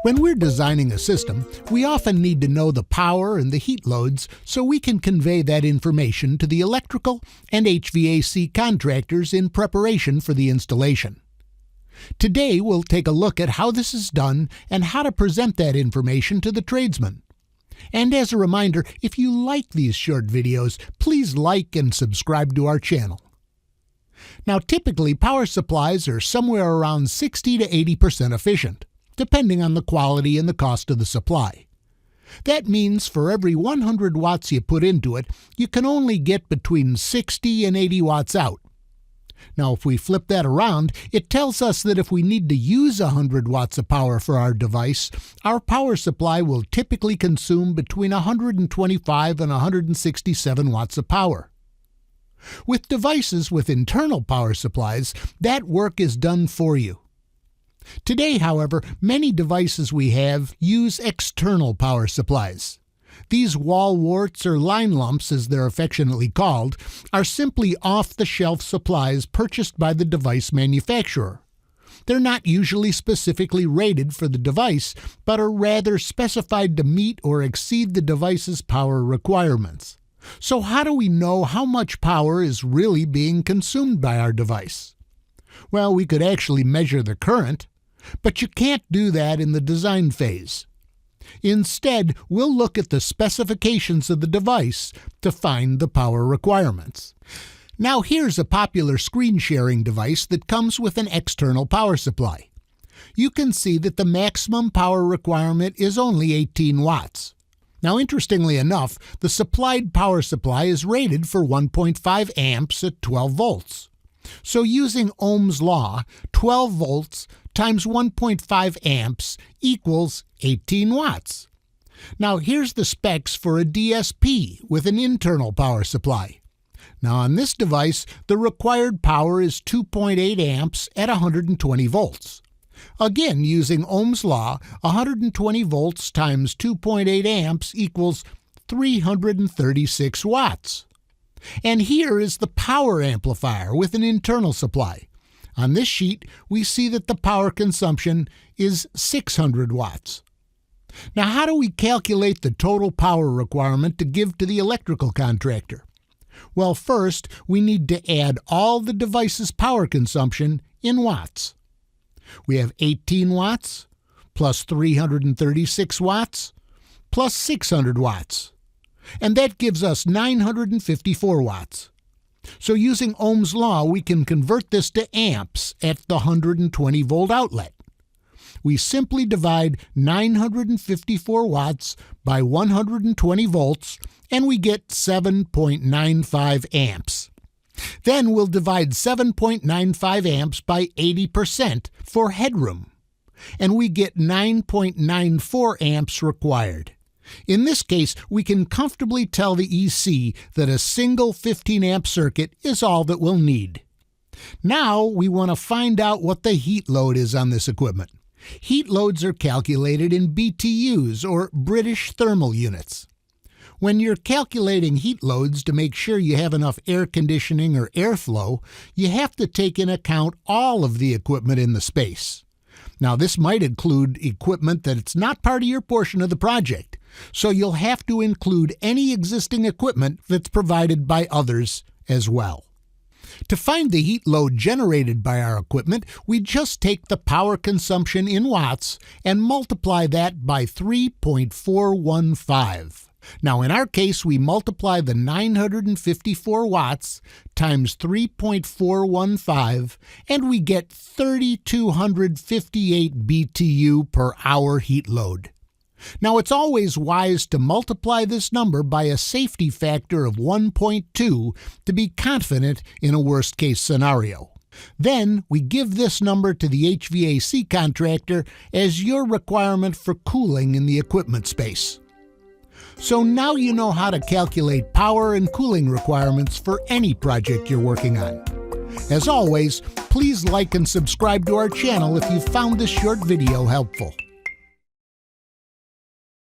When we're designing a system, we often need to know the power and the heat loads so we can convey that information to the electrical and HVAC contractors in preparation for the installation. Today we'll take a look at how this is done and how to present that information to the tradesmen. And as a reminder, if you like these short videos, please like and subscribe to our channel. Now, typically power supplies are somewhere around 60 to 80% efficient, depending on the quality and the cost of the supply. That means for every 100 watts you put into it, you can only get between 60 and 80 watts out. Now, if we flip that around, it tells us that if we need to use 100 watts of power for our device, our power supply will typically consume between 125 and 167 watts of power. With devices with internal power supplies, that work is done for you. Today, however, many devices we have use external power supplies. These wall warts, or line lumps as they're affectionately called, are simply off-the-shelf supplies purchased by the device manufacturer. They're not usually specifically rated for the device, but are rather specified to meet or exceed the device's power requirements. So how do we know how much power is really being consumed by our device? Well, we could actually measure the current, but you can't do that in the design phase. Instead, we'll look at the specifications of the device to find the power requirements. Now here's a popular screen sharing device that comes with an external power supply. You can see that the maximum power requirement is only 18 watts. Now, interestingly enough, the supplied power supply is rated for 1.5 amps at 12 volts. So using Ohm's law, 12 volts times 1.5 amps equals 18 watts. Now here's the specs for a DSP with an internal power supply. Now on this device, the required power is 2.8 amps at 120 volts. Again, using Ohm's law, 120 volts times 2.8 amps equals 336 watts. And here is the power amplifier with an internal supply. On this sheet, we see that the power consumption is 600 watts. Now, how do we calculate the total power requirement to give to the electrical contractor? Well, first, we need to add all the device's power consumption in watts. We have 18 watts plus 336 watts plus 600 watts. And that gives us 954 watts. So using Ohm's law, we can convert this to amps at the 120 volt outlet. We simply divide 954 watts by 120 volts, and we get 7.95 amps. Then we'll divide 7.95 amps by 80% for headroom, and we get 9.94 amps required. In this case, we can comfortably tell the EC that a single 15-amp circuit is all that we'll need. Now we want to find out what the heat load is on this equipment. Heat loads are calculated in BTUs, or British thermal units. When you're calculating heat loads to make sure you have enough air conditioning or airflow, you have to take into account all of the equipment in the space. Now, this might include equipment that's not part of your portion of the project, so you'll have to include any existing equipment that's provided by others as well. To find the heat load generated by our equipment, we just take the power consumption in watts and multiply that by 3.415. Now, in our case, we multiply the 954 watts times 3.415, and we get 3,258 BTU per hour heat load. Now, it's always wise to multiply this number by a safety factor of 1.2 to be confident in a worst-case scenario. Then, we give this number to the HVAC contractor as your requirement for cooling in the equipment space. So now you know how to calculate power and cooling requirements for any project you're working on. As always, please like and subscribe to our channel if you found this short video helpful.